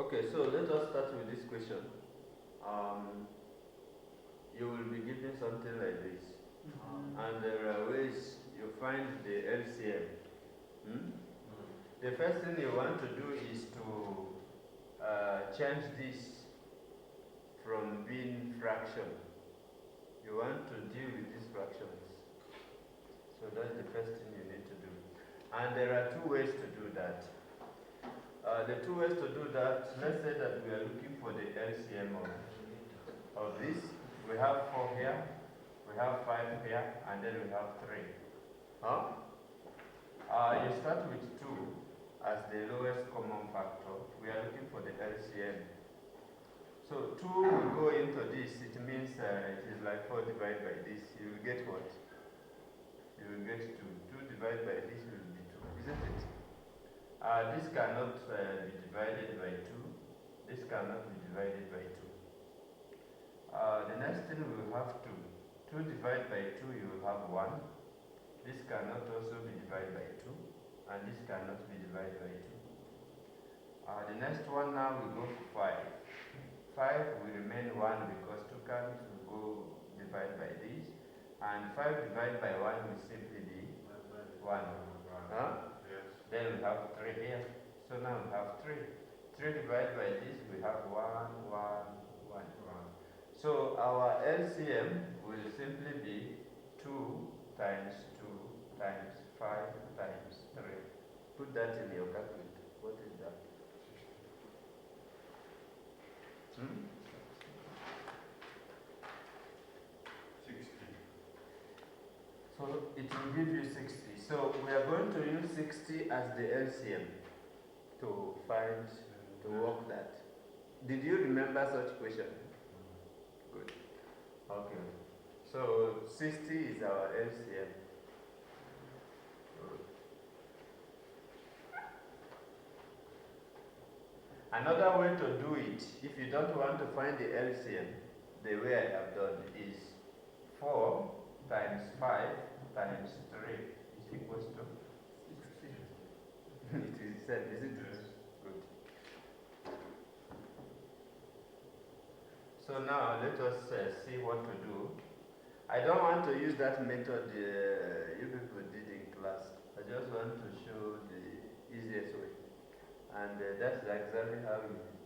Okay, so let us start with this question. You will be given something like this, and there are ways you find the LCM. Hmm? The first thing you want to do is to change this from being fraction. You want to deal with these fractions. So that's the first thing you need to do. And there are two ways to do that. The two ways to do that, let's say that we are looking for the LCM of this. We have 4 here, we have 5 here, and then we have 3. Huh? You start with 2 as the lowest common factor. We are looking for the LCM. So 2 will go into this. It means it is like 4 divided by this. You will get what? You will get 2. 2 divided by this will be 2, isn't it? This cannot be divided by 2. This cannot be divided by 2. The next thing we will have 2. 2 divided by 2, you will have 1. This cannot also be divided by 2. And this cannot be divided by 2. The next one now we go for 5. 5 will remain 1 because 2 can't go divided by this. And 5 divided by 1 will simply be 1. Huh? Yes. Then we have 3 here. So now we have 3. 3 divided by this, we have 1, 1, 1, 1. So our LCM will simply be 2 times 2 times 5 times 3. Put that in your calculator. What is that? Hmm? 60. So it will give you 60. So we are going to use 60 as the LCM to find, to work that. Did you remember such question? Good. Okay. So 60 is our LCM. Good. Another way to do it, if you don't want to find the LCM, the way I have done is 4 times 5 times 3 is equals to 60. It is said, is it? Yes. Good. So now let us see what to do. I don't want to use that method you people did in class. I just want to show the easiest way. And that's exactly how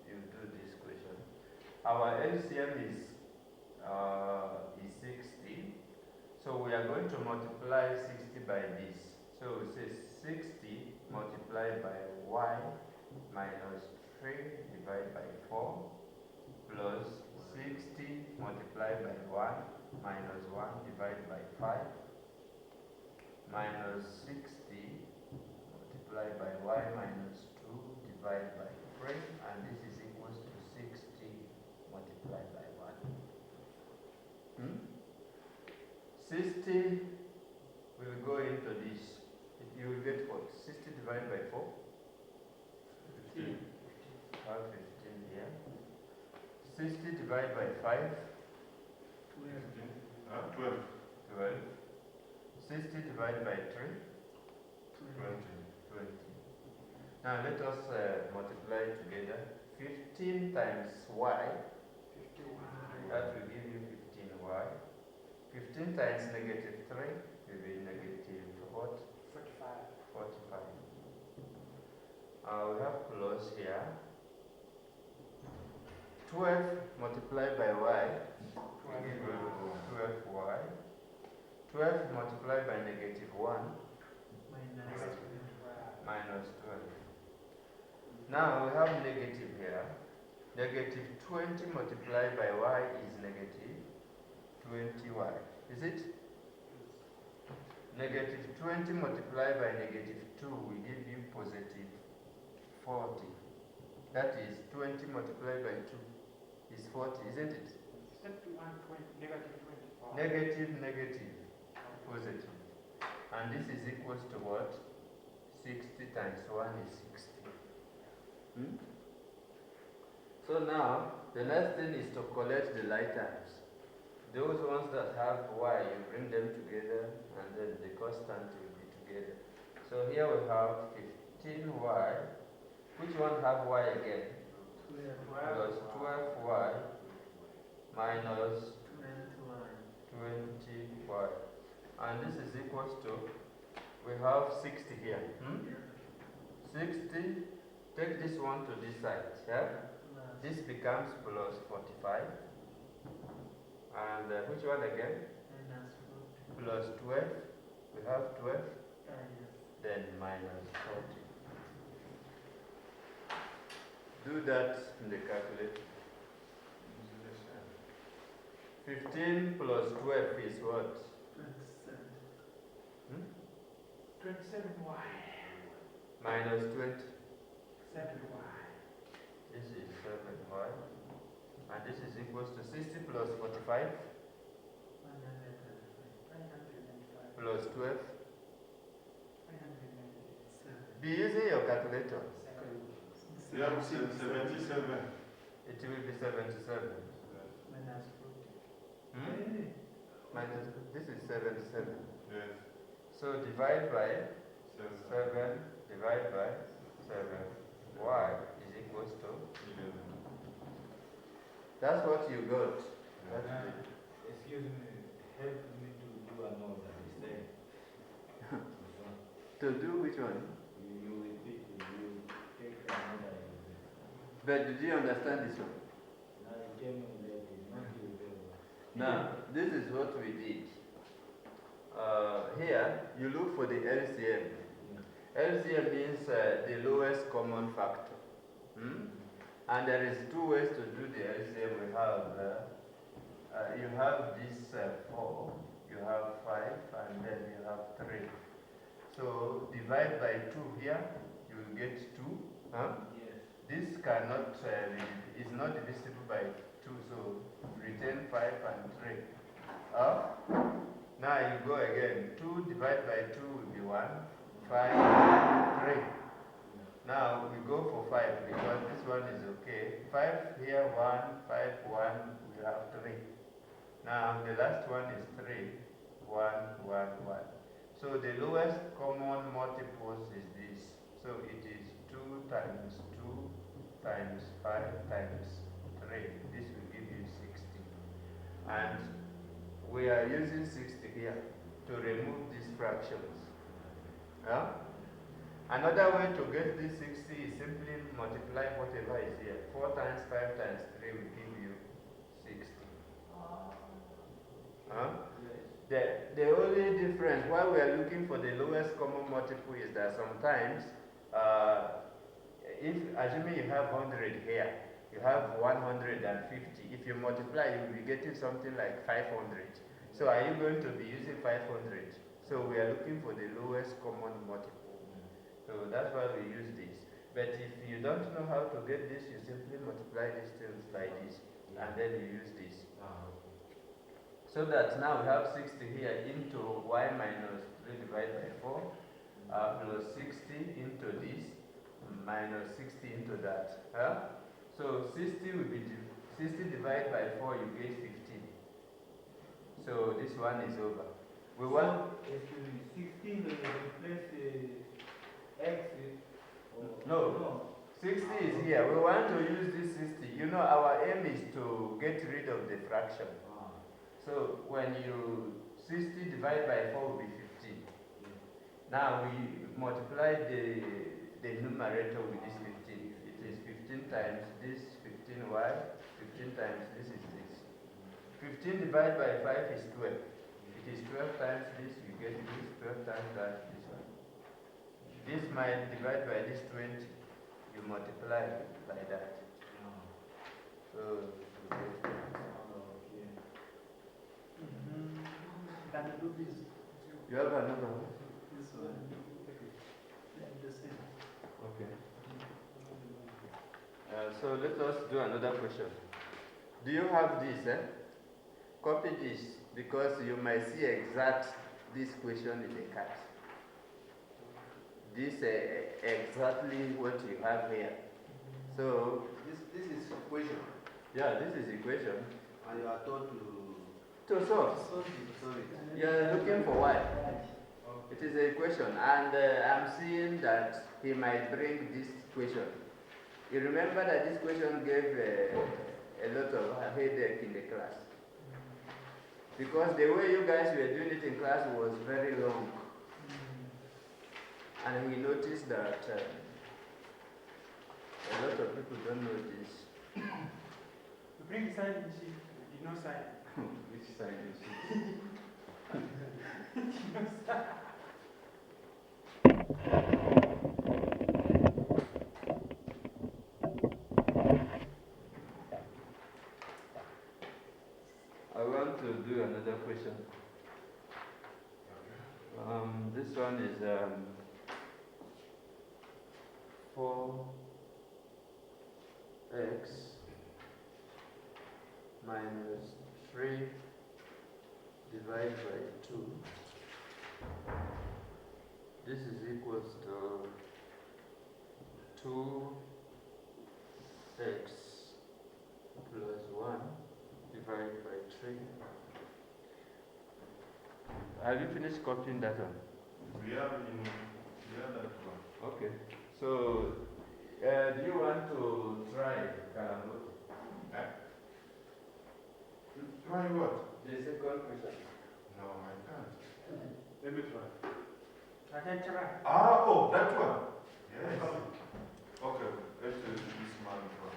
you do this question. Our LCM is 60. So we are going to multiply 60 by this. So we say 60 multiplied by y minus 3 divided by 4 plus 60 multiplied by 1 minus 1 divided by 5 minus 60 multiplied by y minus 2 divided by 3, and this is equals to 60 multiplied by 1. 60 will go into this. You will get what? 60 divided by 4? 15. 15 here. 60 divided by 5? 12. 12. 60 divided by 3? 20. 20. Now let us multiply together. 15 times y, that will give you 15y. 15 times negative 3 will be negative what? 45. We have plus here. 12 multiplied by y will give you 12y. 12 multiplied by negative 1 minus 12. Now we have negative here. Negative 20 multiplied by y is negative 20y. Is it? Negative 20 multiplied by negative 2 will give you positive 40. That is 20 multiplied by 2 is 40, isn't it? Negative, positive. And this is equals to what? 60 times 1 is 60. So now, the next thing is to collect the like terms. Those ones that have y, you bring them together, and then the constant will be together. So here we have 15y. Which one have y again? plus 12y minus 20y. And this is equals to, we have 60 here. 60, take this one to this side, yeah? This becomes plus 45. And which one again? Plus 12. We have 12. Then minus 40. Do that in the calculator. 15 plus 12 is what? 27y. Minus 20. 7y. This is 7y. And this is equals to 60 plus 45 plus 12. Be using your calculator. You have 77. It will be 77. Minus, this is 77. Yes. So divide by 7. 7, divide by 7. Y is equals to, 11. that's what you got. That's it. Excuse me, help me to do another mistake. To do which one? You repeat, you take another. But did you understand this one? Now you tell me that it's not you very well. Now, this is what we did. Here, you look for the LCM. LCM means the lowest common factor. And there is two ways to do the LCM. We have, you have this 4, you have 5, and then you have 3. So divide by 2 here, you will get 2. Yes. This cannot, is not divisible by 2, so retain 5 and 3. Now you go again. 2 divided by 2 will be 1, 5, 3. Now we go for 5 because this one is okay. 5 here, 1, 5, 1, we have 3. Now the last one is 3, 1, 1, 1. So the lowest common multiples is this. So it is 2 times 2 times 5 times 3. This will give you 60. And we are using 60 here to remove these fractions. Another way to get this 60 is simply multiply whatever is here. 4 times 5 times 3 will give you 60. The only difference, why we are looking for the lowest common multiple, is that sometimes, if assuming you have 100 here, you have 150. If you multiply, you will be getting something like 500. So are you going to be using 500? So we are looking for the lowest common multiple. So that's why we use this. But if you don't know how to get this, you simply multiply these things by this, and then you use this. So that now we have 60 here into y minus 3 divided by 4, plus 60 into this, minus 60 into that. So 60 will be 60 divided by 4, you get 15. So this one is over. We want. Excuse me, 16 will replace x. No. 60 is here. We want to use this 60. You know, our aim is to get rid of the fraction. So when you 60 divided by 4 will be 15. Now we multiply the numerator with this 15. It is 15 times this 15y, 15 times this is this. 15 divided by 5 is 12. It is 12 times this, you get this, 12 times that, this one. This might divide by this 20, you multiply by that. So, Can I do this? you have another one? This one. Like the same. Okay. So let us do another question. Do you have this? Copy this, because you might see exact this question in the card. This exactly what you have here. So This is equation, yeah, this is equation and you are told to solve. to solve it. You are looking for y. It is an equation, and I'm seeing that he might bring this question. You remember that this question gave a lot of headache in the class. Because the way you guys were doing it in class was very long. And he noticed that a lot of people don't know this. You bring sign sheet, you know sign. Which sign is it? You know sign. I want to do another question. This one is 4x minus 3 divided by 2. This is equals to 2x plus 1 divided by 3. Have you finished copying that one? We have that one. Okay. So, do you want to try Kalambote? Try what? The second question. No, I can't. Let me try. I can try. Oh, that one. Yes. Okay, let's do this man try.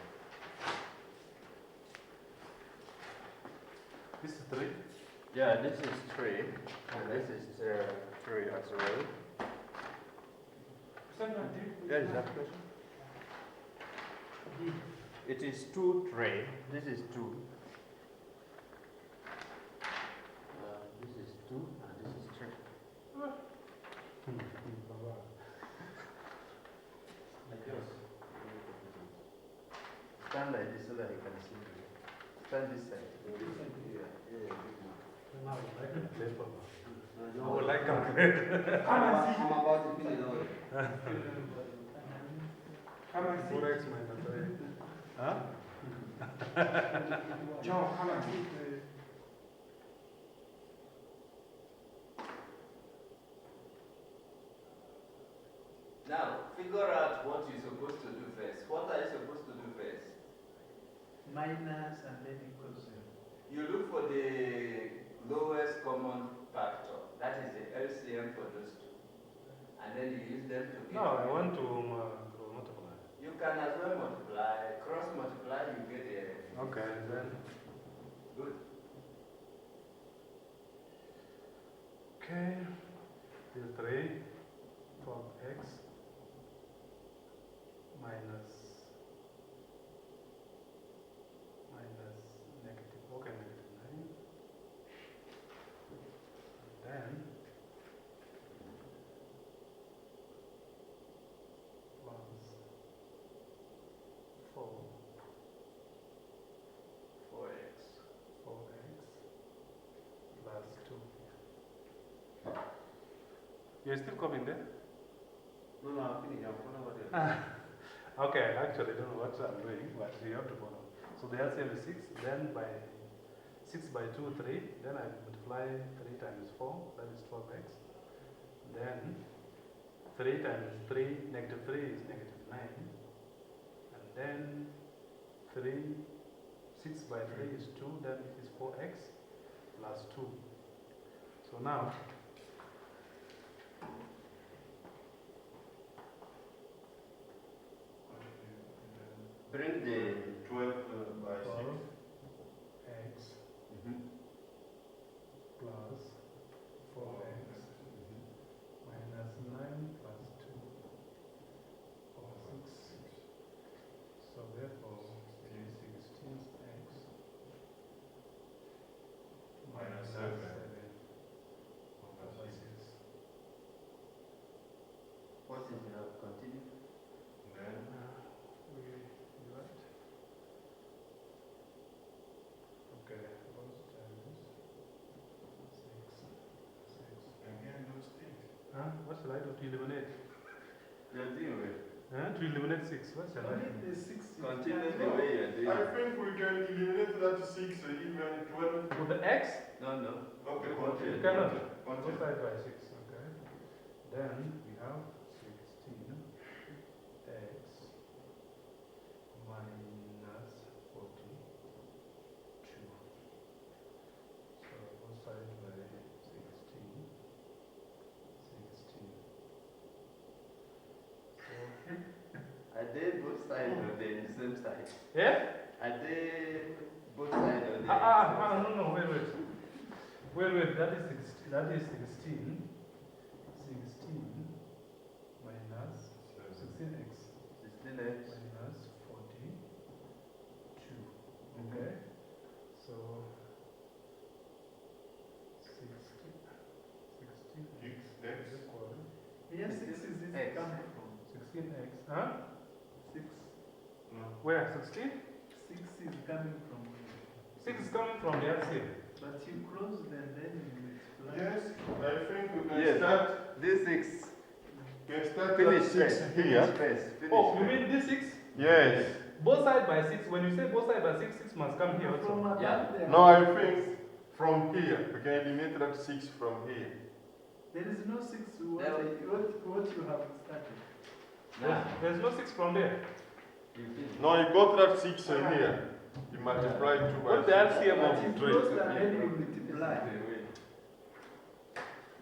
This is 3. Yeah, this is 3. And this is 3 as well. There is that question. It is 2, 3. This is 2. This is 2 and this is 3. Stand like this so that you can see. Stand this side. No, I would like calculator. Come and see. I'm about to finish it all. Come and see. 4x minus 3. Huh? John, come and see. Now, figure out what you're supposed to do first. What are you supposed to do first? Minus and then equals. You look for the lowest common factor. That is the LCM for those two. And then you use them to get. No, I want to multiply. You can as well multiply. Cross multiply, you get a. Okay, then. Good. Okay. This is 3 from x minus negative, okay, negative 9. Then plus 4, 4x. 4x plus 2. You're still coming there? No, I'm finished. I'm following what you're Okay, actually, I don't know what I'm doing, but you have to follow. So the LCM is 6, then by 6 by 2, 3, then I multiply 3 times 4, that is 12x. Then 3 times 3, negative 3 is negative 9. And then 6 by 3 is 2, then it is 4x plus 2. So now, Bring the 12 by 6. 12x plus 4x minus 9 plus 2 or 6. So therefore, it is 16x Minus 7. over 6. What is now? Continue. Then We divide. Okay, both times 6. again those things. Huh? What shall I do to eliminate? Continue. Huh? To eliminate 6, what shall I do? The 6. Continue the way you're doing I it. think we can eliminate that 6 even 12. With the x? No, no. Okay, You continue. cannot. Continue. Multiplied by 6, okay. Then we have 16x they both sides or they the same side? Yeah? Are they both sides or they No, wait, that is 16, minus 16x 16x. minus 42, okay? So, 16x is equal Yes, 6 is this X. coming from. 16x, huh? 6. Where, 16? 6 is coming from. 6 is coming from the LCM. But you close and then you multiply. Yes, I think we can Yes. start. This 6. We can start Finish at 6 first. here. Finish first. Finish Oh, you first. mean this 6? Yes. Both sides by 6. When you say both sides by 6, 6 must come here From also. above Yeah. there. No, I think from here. We can eliminate that 6 from here. There is no 6. There What you have started. Now, There's no 6 from there. you finish. No, you got that 6 in here. You multiply 2 by What's the 6. LCM But of you 3? close and then you multiply.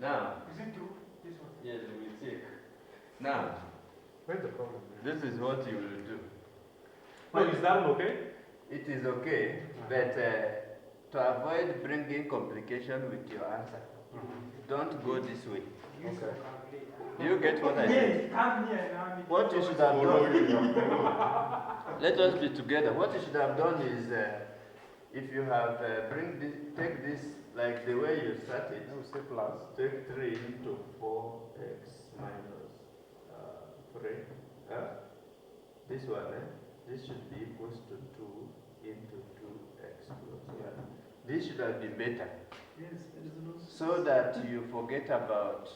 Now, Is it 2? This one. yes, we take. Now, Where's the problem? this is what you will do. No, is that okay? It is okay, but to avoid bringing complication with your answer, don't go this way. Okay. Do you get what I said? Yes, come here now. What you should have Follow done, you, follow. let us be together. What you should have done is, if you have take this like the way you started, I will say plus. take 3 into 4x minus 3. This one, this should be equals to 2 into 2x plus 1. This should have been better, Yes, there is no. so that you forget about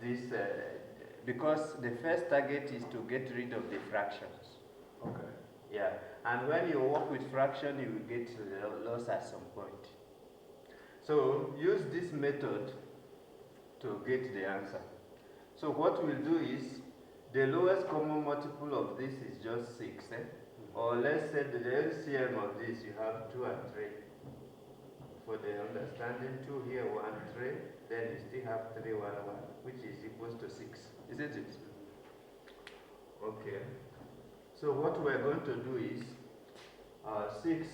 this, because the first target is to get rid of the fractions. Okay. Yeah, and when you work with fraction, you will get loss at some point. So use this method to get the answer. So what we'll do is, the lowest common multiple of this is just 6, or let's say the LCM of this, you have 2 and 3. For the understanding, 2 here, 1, 3, then you still have 3, 1, 1, which is equals to 6, isn't it? Okay. So what we're going to do is 6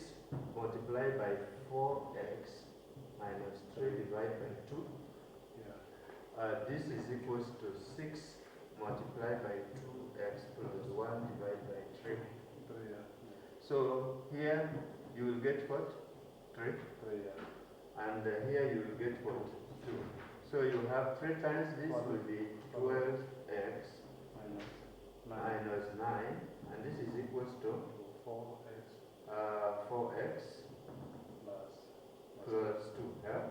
multiplied by 4x minus 3 divided by 2. Yeah. This is equals to 6 multiplied by 2x plus 1 divided by 3. 3, yeah. So here you will get what? 3. 3, yeah. And here you will get what? 2. So you have 3 times this will be 12x Minus 9. minus 9, and this is equals to 4x 4x plus. plus 2. Yeah?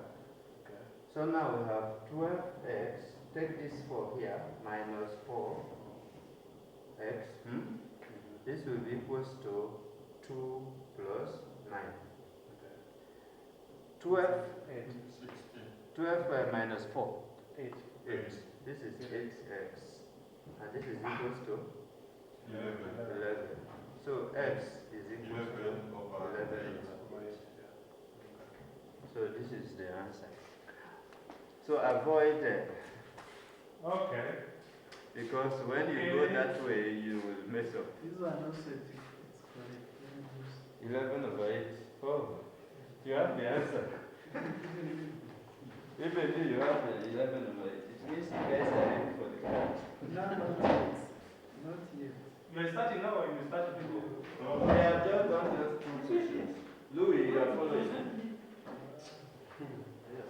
Okay. So now we have 12x, take this 4 here, minus 4x. This will be equals to 2 plus 9. Okay. 12, 8. 12 minus 4. 8. 8. This is 8x. And this is equals to 11. So x is equal to 11. So this is the answer. So avoid Okay. because when you go that way, you will mess up. This one also it's correct. Let me 11 over 8. Oh, you have the answer. Even if you have the 11 over 8, it means you guys are ready for the card. just- No, not yet. Not yet. You are starting now or you start before? I have just done just 2 questions. Louis, you are following. Yes.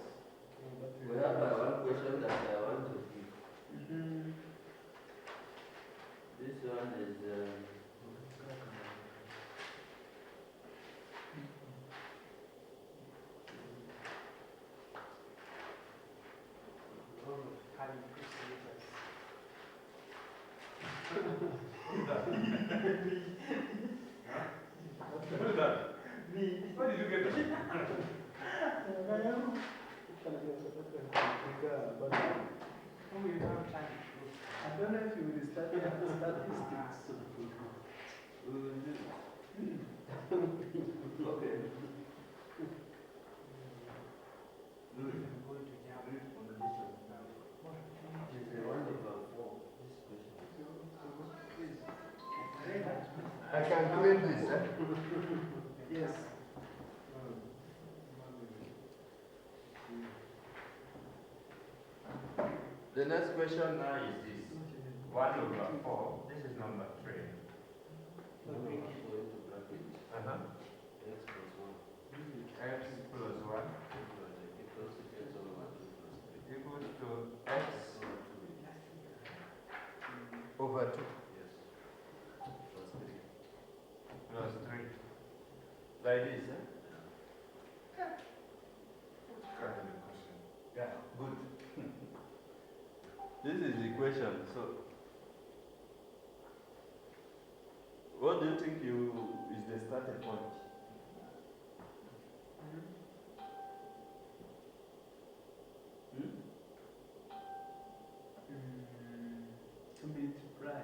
We have one question that I want to give. This one is. Who is that? Me. Where did you get it? I don't know if you will study statistics. We will do. Okay. Louis, read from this one. It is 1 over 4. This question. can clean this. Eh? Yes. The next question now is this. 1 over 4. This is number 3. Go into bracket. Uh-huh. X plus 1. X plus 1 Equals x over 1 plus 3. equals to x Over 2. over 2 Yes. Plus 3. plus 3. Like this, eh? Kind of question. Yeah, good. This is the equation. So, what do you think is the starting point? Hmm? To multiply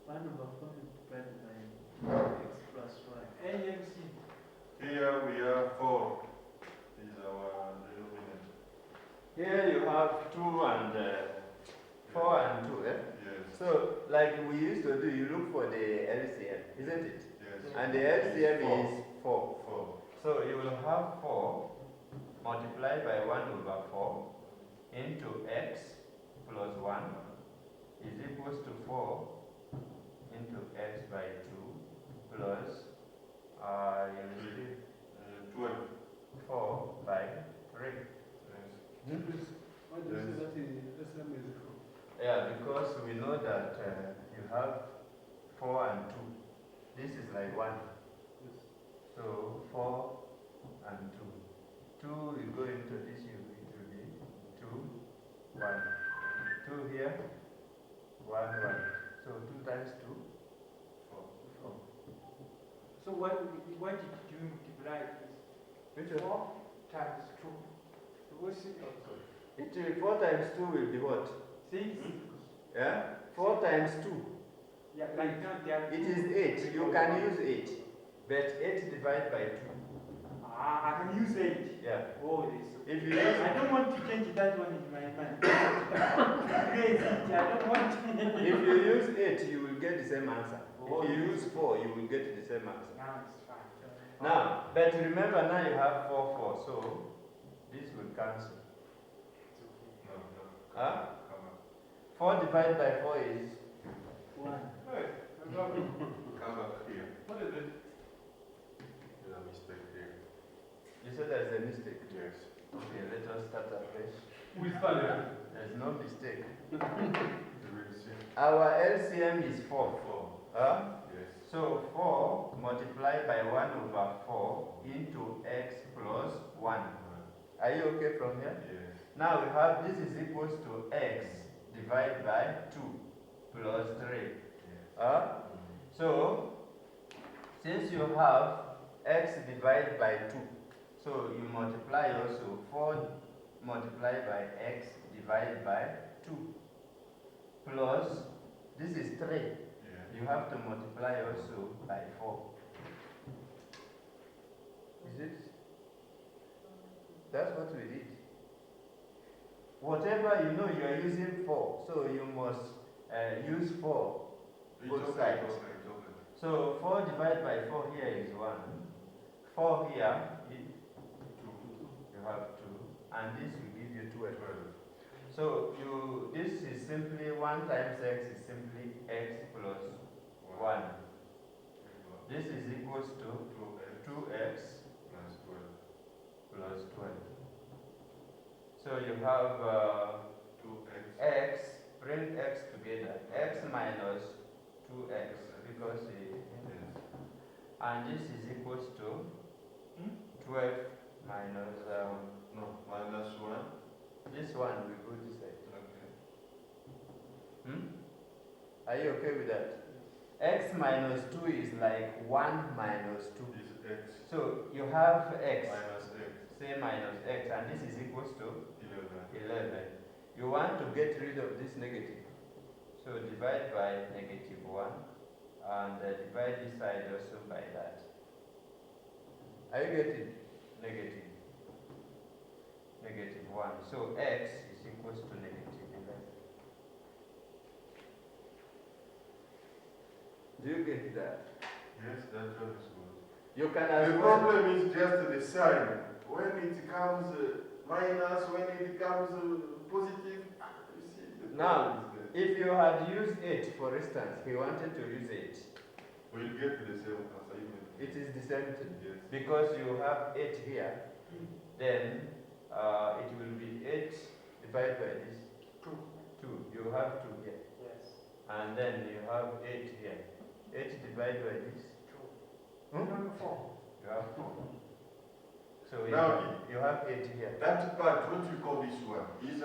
1 over 4 multiplied by x plus y. AMC. Here we have 4 is our denominator. Here you have 2 and 4 and 2, eh? Yes. So, like we used to do, you look for the LCM, isn't it? Yes. And the LCM is 4. 4. So you will have 4 multiplied by 1 over 4 into x plus 1 is equals to 4 into x by 2 plus you will see 12. 4 by 3. Yes. Why do you say that is LCM is equal? Yeah, because we know that you have 4 and 2. This is like 1. So 4 and 2. 2 you go into this, it will be 2, 1. 2 here, 1, 1. So 2 times 2, 4. 4. So what did you multiply this? Which 4 times 2. So what's it? It will, 4 times 2 will be what? 6. Yeah? 4 times 2. Yeah, like now they are It is 8. You can use 8. But 8 divided by 2. I can use 8. Yeah. Oh, this. If you use I don't want to change that one in my mind. Crazy. I don't want to. If you use 8, you will get the same answer. Oh, If you use 4, you will get the same answer. Now it's fine. Now, but remember now you have 4, 4, so this will cancel. No, no. Huh? Come on. 4 divided by 4 is 1. Hey, come back here. What is it? There's a mistake here. You said there is a mistake. Yes. Okay, let us start afresh. We started. There is no mistake. You will see. Our LCM is 4. 4. Huh? Yes. So 4 multiplied by 1 over 4 into x plus 1. Are you okay from here? Yes. Now we have this is equals to x divided by 2 plus 3. Yes. So, since you have x divided by 2, so you multiply also 4 multiplied by x divided by 2 plus, this is 3. Yes. You have to multiply also by 4. Is it? That's what we did. Whatever you know, you are using 4, so you must use 4. It's Both okay, sides. it's okay, it's okay. So 4 divided by 4 here is 1. 4 here, you have 2. And this will give you 12. So this is simply 1 times x is simply x plus 1. This is equals to 2x Plus 12. plus 12. So you have 2x. x, bring x together, x minus 2x because Yes. and this is equals to 12 minus No, minus 1. this one will go this side. Okay. Are you okay with that? X minus 2 is like 1 minus 2. Is x So you have x, minus x. say minus x, and this is equals to 11. 11. You want to get rid of this negative. So divide by negative 1 and divide this side also by that. Are you getting negative? Negative 1. So x is equals to negative 11. Do you get that? Yes, that one is good. You can The as well. problem is just the sign. When it comes minus, when it comes positive, you see the Now, problem is there. If you had used 8, for instance, he wanted to use 8, We'll get to the same answer even. it is the same thing. Yes. Because you have 8 here, then it will be 8 divided by this. 2. You have 2 here. Yes. And then you have 8 here. 8 divided by this. 2. Hmm? 4. You have 4. So Now, you have 8 here. that part, what you call this one, is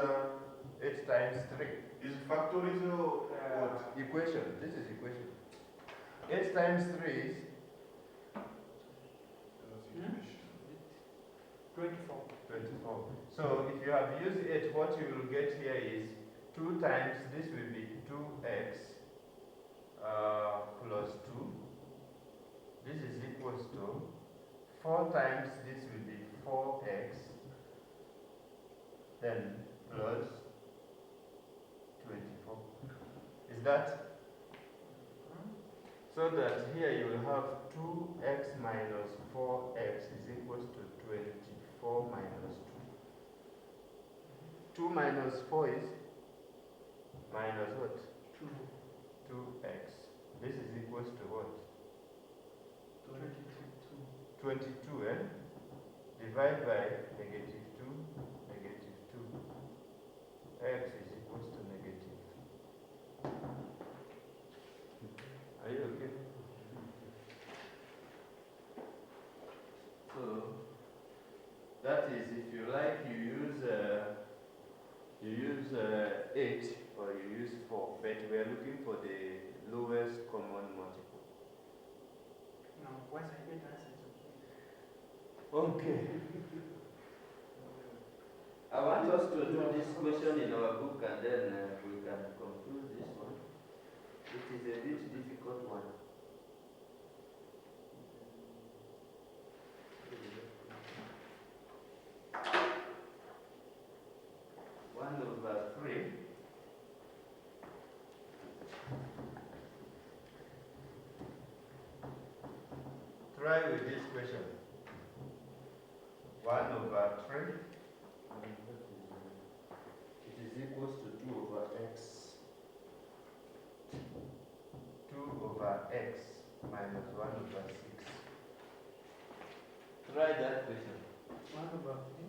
8 times 3. is factorism or what? Equation. This is equation. 8 times 3 is 24. 24. So if you have used 8, what you will get here is 2 times, this will be 2x plus 2. This is equals to 4 times, this will be 4x, then plus 24. Is that? So that here you will have 2x minus 4x is equals to 24 minus 2. 2 minus 4 is minus what? 2. 2x. This is equals to what? 22. 22, eh? Divide by negative 2, negative 2. X is equals to negative 2. Are you okay? So, that is, if you like, you use 8 or you use 4, but we are looking for the lowest common multiple. No, once I get answers, Okay. I want us to do this question in our book and then we can conclude this one. It is a bit difficult one. One over 3. Try with this question. 1 over 3. It is equals to 2 over x. 2 over x minus 1 over 6. Try that question. 1 over 3.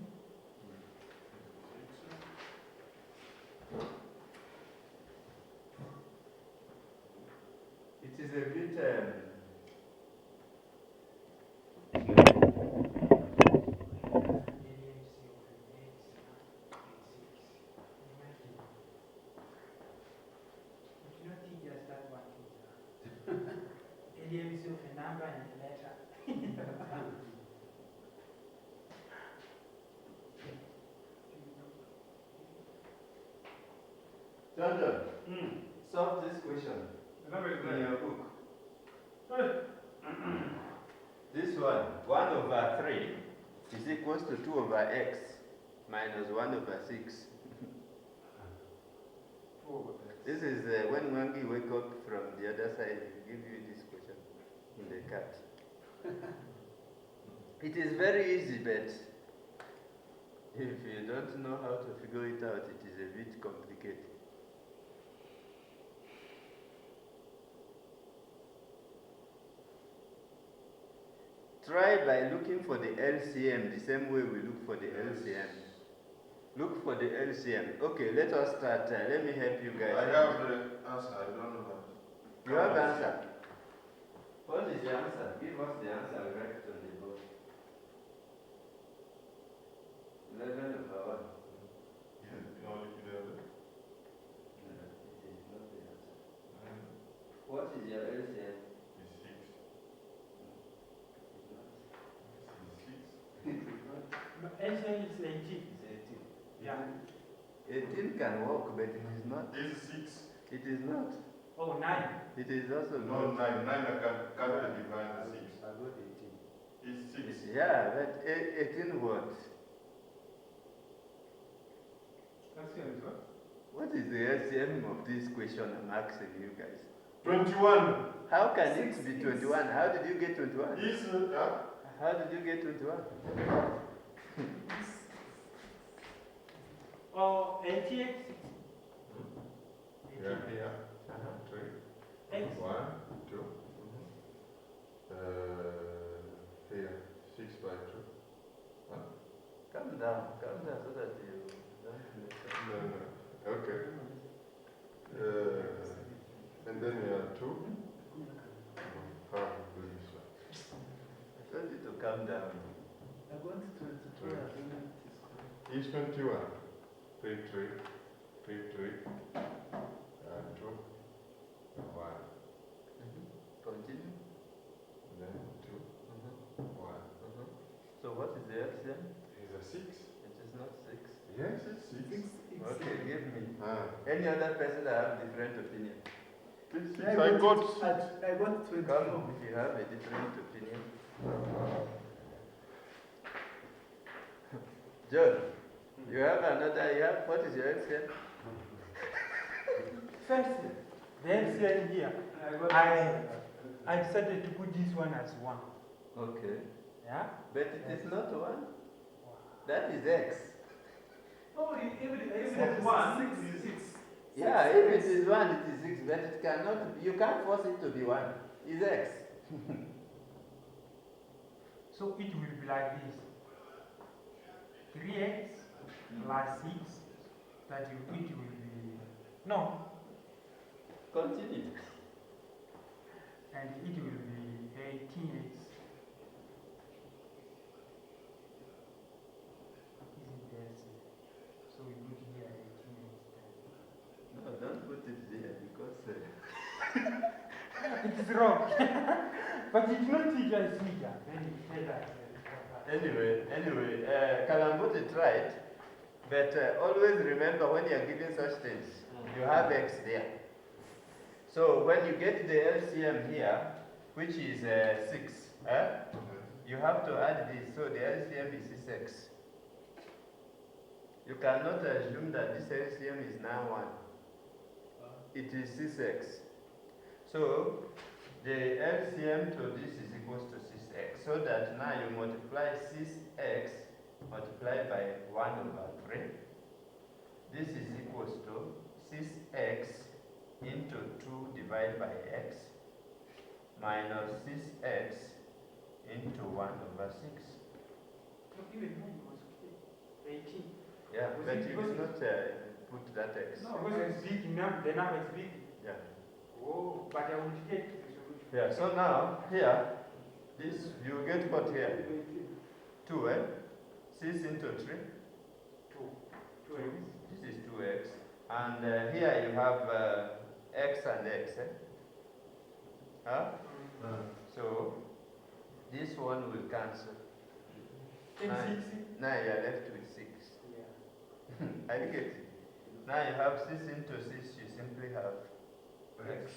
It is a bit LMC of a number and a letter. John, solve this question in your book. This one, 1 over 3 is equals to 2 over x minus 1 over 6. This is when Wangi wake up from the other side, he give you this question in the cat. It is very easy, but if you don't know how to figure it out, it is a bit complicated. Try by looking for the LCM the same way we look for the LCM. Look for the LCM. Okay, let us start. Let me help you guys. I have the answer, I don't know that. You have the answer. What is the answer? Give us the answer right on the board. 11 over 1. Yes, only 11. No, it is not the answer. What is your LCM? It's 6. It is not. But LCM is 18. It's 18. Yeah. 18 can work, but it is not. It's 6. It is not. Oh, 9. It is also No, not. 9. 9 I can't divide 6. I got 18. It's 6. Yeah, but 18 what? LCM is what? What is the LCM of this question I'm asking you guys? 21. How can it be 21? How did you get 21? Is, How did you get 21? Oh, 88. yeah, here. Uh-huh. 3. X. 1, 2. Here, 6 by 2. Calm down so that you don't make a No. Okay. And then we have 2. I told you to calm down. I got 22. I don't know if it is correct. Is 21. 3, 3. 3, 3. 2. 1. Continue. Then 2. 1. So what is the LCM? Is a 6. It is not 6. Yes, it's 6. Okay, give me. Ah. Any other person that have different opinion? It's 6. I I got I got 24. Come if you have a different opinion. John, you have another, what is your LCM? First, the LCN here, I decided to put this one as 1. Okay. Yeah? But it is not 1. That is X. Oh, even It's 1. 6. Yeah, if it is 1, it is 6, but it cannot, you can't force it to be 1. It's X. So it will be like this. 3x plus 6, that it will be, no, Continue. and it will be 18x. Isn't there? So we put here 18x. No, don't put it there because It is wrong. But it's not teacher, it's teacher. Then you say that. anyway, Kalamboti tried, but always remember when you are giving such things, you have X there. So when you get the LCM here, which is 6, you have to add this, so the LCM is 6x. You cannot assume that this LCM is now 1. It is 6x. So the LCM to this is equals to 6x. So that now you multiply 6x multiplied by 1 over 3. This is equals to 6x into 2 divided by x minus 6x into 1 over 6. Even mine was 18. Yeah, Was but it- you was will it- not put that x. No, Because it's big, the number is big. Yeah. Oh, but I will take the solution. Yeah, so now here, this you get what here? 2, 6 into 3. 2x. This is 2x. And here you have x and x. Huh? So this one will cancel. And Nine. 6. Now you are left with 6. Yeah. I get it. Now you have 6 into 6, you simply have x.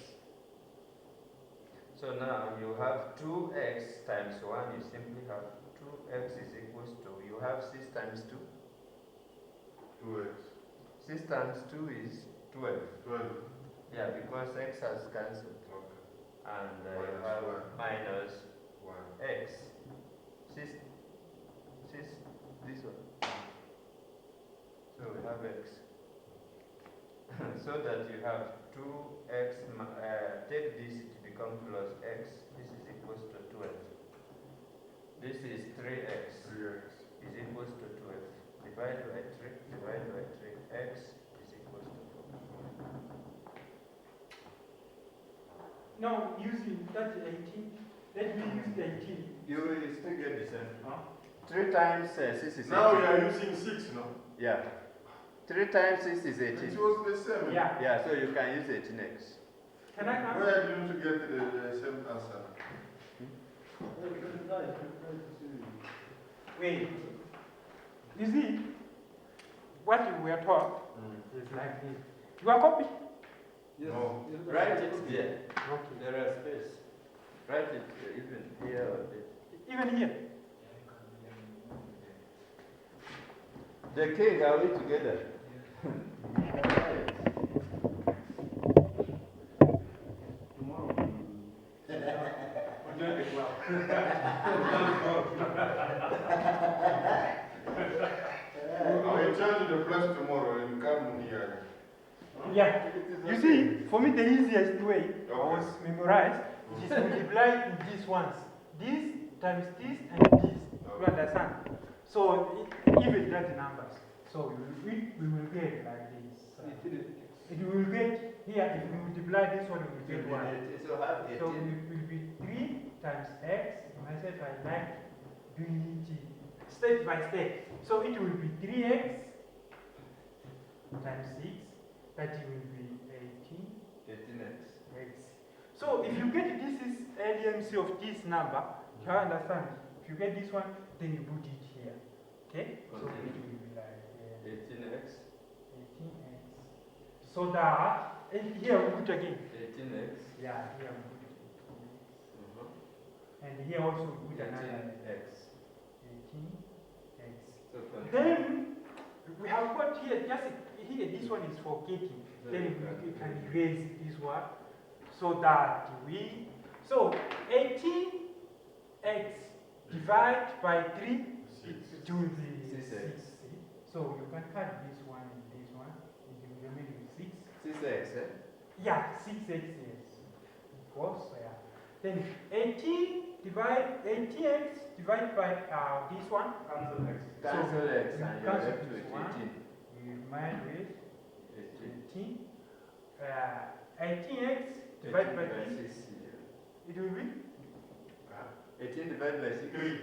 So now you have 2x times 1, you simply have 2x is equals to, you have 6 times 2. 2x. 6 times 2 is 12. 12. Yeah, because x has cancelled. Okay. And you Minus have one. minus 1. x. 6, this one. So we have x. So that you have 2x, take this to become plus x, this is equals to 12. This is 3x 3x. is equals to 12. Divide by 3, divide by 3, x is equals to 4. No, using that 18. Let me use the 18. You will still get the same. 3 times 6 is 18. Now we are using 6 now. Yeah. 3 times 6 is 18. It was the same. Yeah. Yeah, so you can use 18x. Can I come? Where did you get the same answer? Wait. You see, what we are taught is like this. You are copy? No. Write it there. Okay. There are space. Write it even here or there. Even here. The king, are we together? change the place tomorrow and come here. Yeah. You see, for me the easiest way I was memorized is multiply these ones. This times this and this. You understand? So even that numbers. So we will get like this. It will get here, if we multiply this one, we will get 1. So have So 18. it will be 3 times x. Myself, I like doing it step by step. So it will be 3x times 6. That will be 18x. x. So if you get this is LMC of this number, you understand? If you get this one, then you put it here. Okay? So it will be like 18x. 18x. So that, and here we put again. 18x. Yeah, here we put it. And here also we put another 18x. 18x. So Then we have got here, just here, this one is forgetting. Then we can erase this one. So that we, so 18x divided by 3, it will be 6. So you can cut this one and this one, it will remain with 6. 6x, eh? Yeah, 6x, yes. Because, yeah. Then 18x divided by this one. Cancel x. Cancel x you and you're cancel left this with one. 18. You remain with 18. 18x 18 divided by by 3. 6. It will be? 18 divided by 6? 3.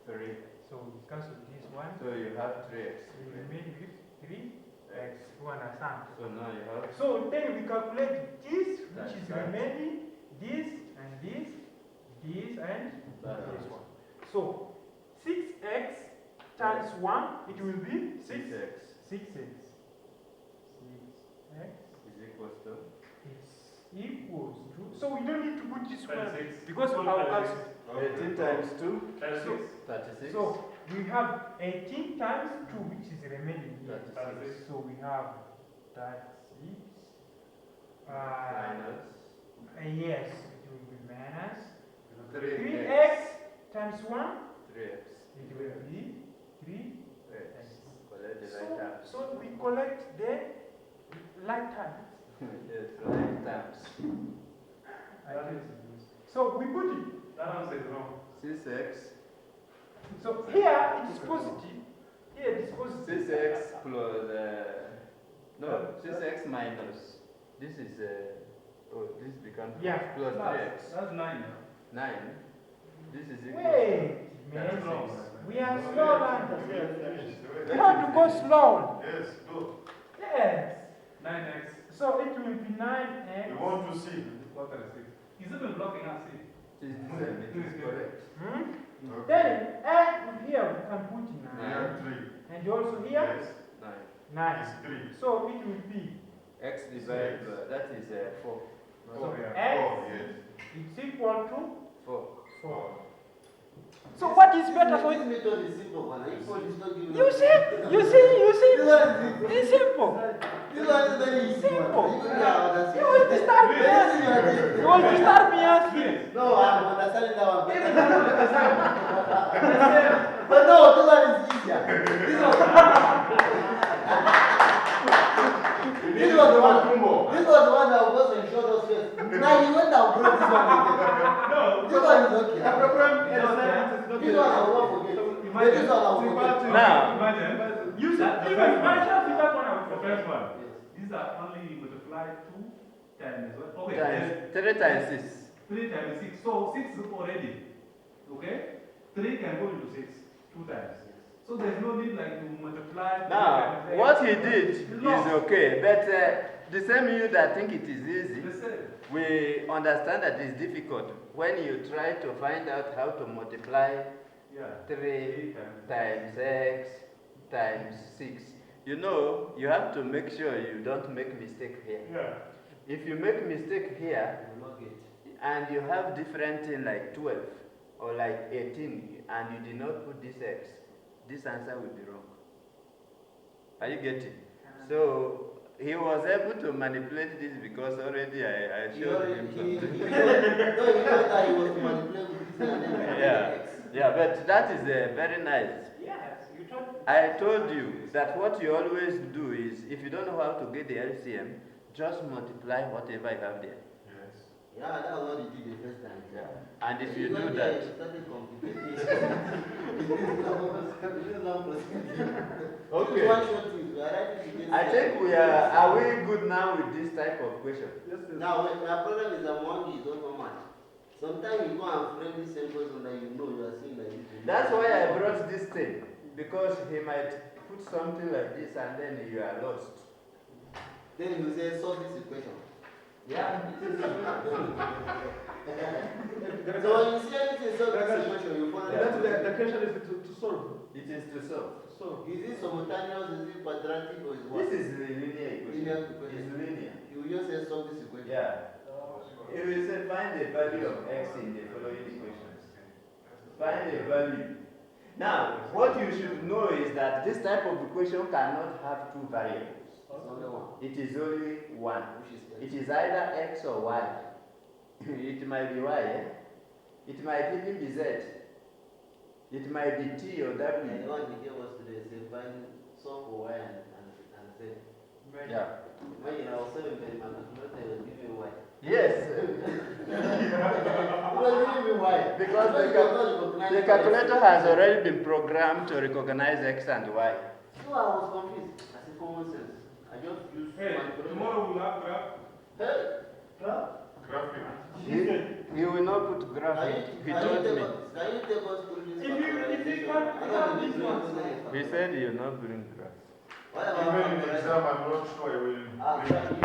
3. So we cancel this one. So you have 3x. You remain with 3x. You understand? So now you have. So then we calculate this, which That's is right. remaining, this and this and That's this right. one. So 6x times 1, it will be 6x 6x. 6x is equals to. is equals to, so we don't need to put this one 36. because of our calculation. 18 times 2? 36. 36. So we have 18 times 2, which is remaining here. 36. So we have 36. Minus Yes, it will be minus 3x. 3x times 1. 3x. It will be 3. X. Collect the right terms. So we collect the like terms. Yes, right terms. So we put it. That answer is wrong. 6x. So here it is positive. Here it is positive. 6x plus. No, 6x minus. This is. Oh, this becomes. Yeah. Plus 3x. That's 9. 9. This is equal Wait, That's man. wrong. We are slow learners. Yes, We have to go slow. go. Yes. 9x. So it will be 9x. We want to see. What 36? He's even blocking us. See? This is the same. It is correct. Hmm? Okay. Then add here we can put We 9. have 3. And also here Yes, 9. 9. it's 3. So it will be X divided by. That is 4. so yeah. x 4, yes. is equal to 4. 4. So what is better for This you? method is simple, man. If one is not giving You us- see? It's simple. This one is very easy, man. Simple. Even me, I understand. You will disturb me asking. You will disturb me asking. No, I'm understanding that one. But no, this one is easier. This was the one. This was the one that was in short of space. Now you went and brought this one again. No. This one is okay. The problem is This one I will forget. So But this one I will forget. Now. Imagine. You see, That- the even first one. myself with that one I will The forget. first one. These are only multiplied 2 times what? Okay. Times there's 3 times 6. 3 times 6. So 6 is already. Okay? 3 can go into 6. 2 times. So there's no need like to multiply. Now, what he did is okay, but the same you that think it is easy, The same. we understand that it's difficult when you try to find out how to multiply Yeah. 3 times x times 6. You know, you have to make sure you don't make mistake here. Yeah. If you make mistake here, I will not get. and you have different thing like 12 or like 18, and you did not put this x, this answer will be wrong. Are you getting? So he was able to manipulate this because already I He showed already, him he something. knows that he was manipulating with this and then Yeah, yeah, but that is very nice. Yes, you thought I told you that what you always do is, if you don't know how to get the LCM, just multiply whatever you have there. Yes. Yeah, that was what you did the first time. And if you do Even that, there, it started complicated. It is not proceeding. Okay. One short thing, we are writing against I think we are we good now with this type of question? Yes, yes. Now, when our problem is that monkey is not so much. Sometimes you go and frame the same person that you know you are seeing like this. That's why I brought this thing, because he might put something like this and then you are lost. Then you say, solve this equation. Yeah. So when you see anything solve this equation, you find out. The question is to solve. It is to solve. So, Is it simultaneous, is it quadratic, or is it what? This is the linear equation. Linear It's equation. linear. You will just say solve this equation. Yeah. It will say find the value of x in the following equations. Find the value. Now, what you should know is that this type of equation cannot have two variables. It's only one, It is only one. which is It is either x or y. It might be y, eh? It might even be z. It might be t or And the w. one he gave us today say find solve for y and z. Yeah. When you are also in my calculator, it will give you y. Yes. It will give you y. Because you cannot recognize the y. calculator has already been programmed to recognize x and y. So I was confused. I said common sense. I just used Hey, my calculator. tomorrow we'll have graph. Hey, Trump. Graphic. He will not put graphic. He told me. Can you take us through this? If you can't I don't these think ones. He said he will not bring graphs. What about Even in the exam, I'm not sure I will. Ah, bring sorry.